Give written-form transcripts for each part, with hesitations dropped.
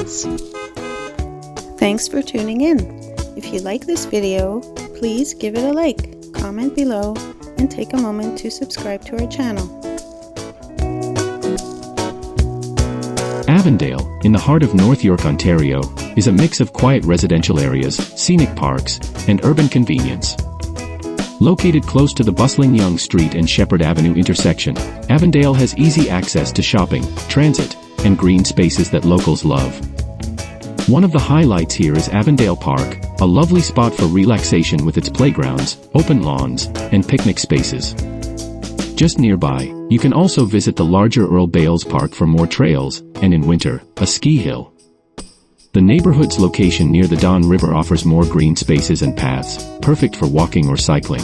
friends. Thanks for tuning in. If you like this video, please give it a like, comment below, and take a moment to subscribe to our channel. Avondale, in the heart of North York, Ontario, is a mix of quiet residential areas, scenic parks, and urban convenience. Located close to the bustling Yonge Street and Shepherd Avenue intersection, Avondale has easy access to shopping, transit, and green spaces that locals love. One of the highlights here is Avondale Park, a lovely spot for relaxation with its playgrounds, open lawns, and picnic spaces. Just nearby, you can also visit the larger Earl Bales Park for more trails, and in winter, a ski hill. The neighborhood's location near the Don River offers more green spaces and paths, perfect for walking or cycling.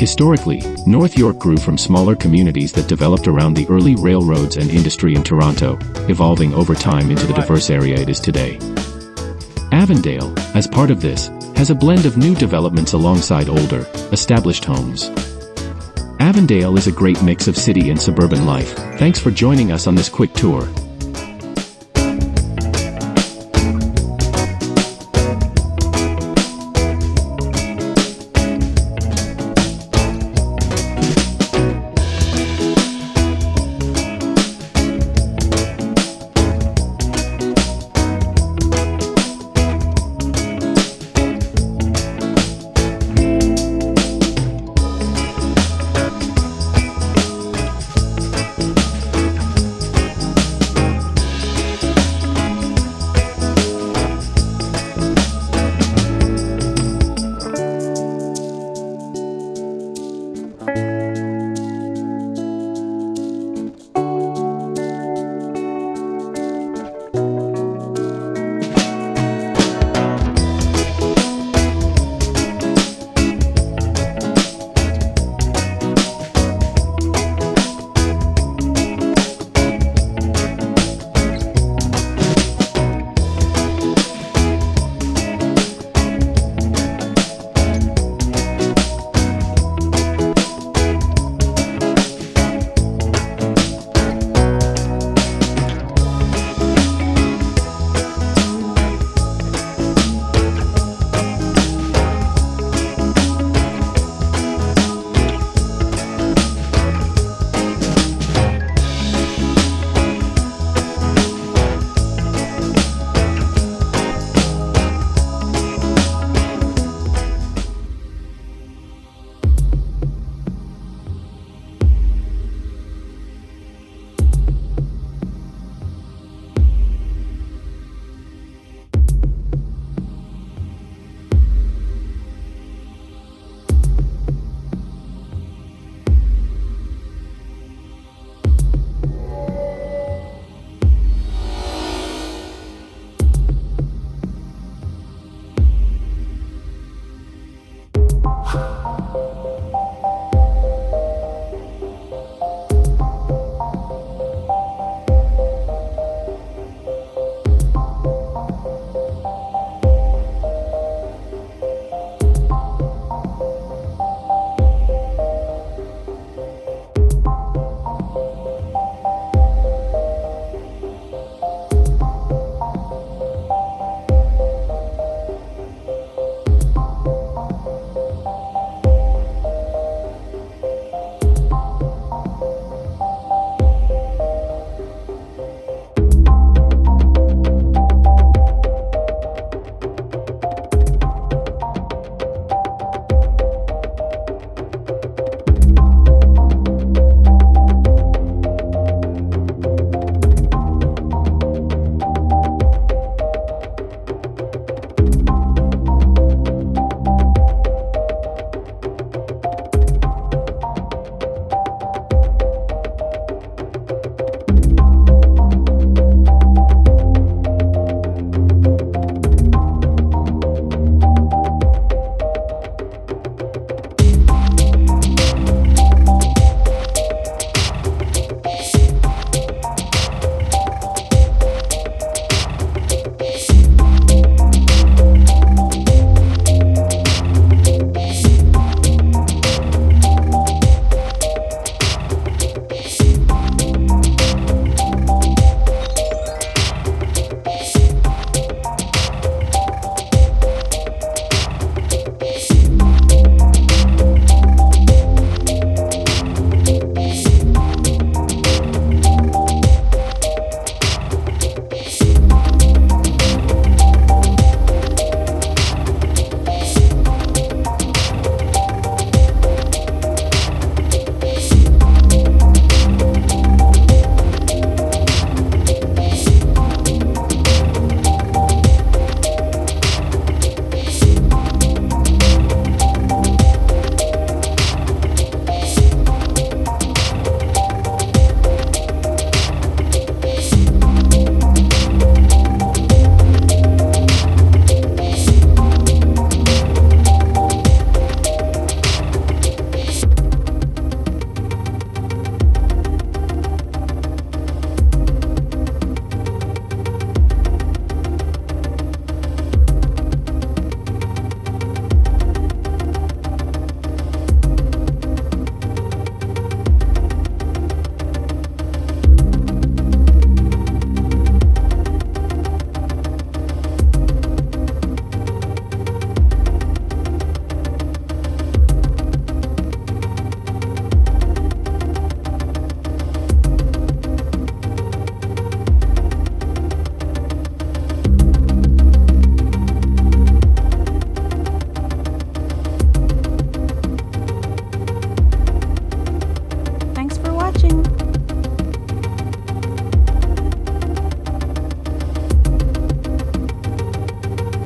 Historically, North York grew from smaller communities that developed around the early railroads and industry in Toronto, evolving over time into the diverse area it is today. Avondale, as part of this, has a blend of new developments alongside older, established homes. Avondale is a great mix of city and suburban life. Thanks for joining us on this quick tour.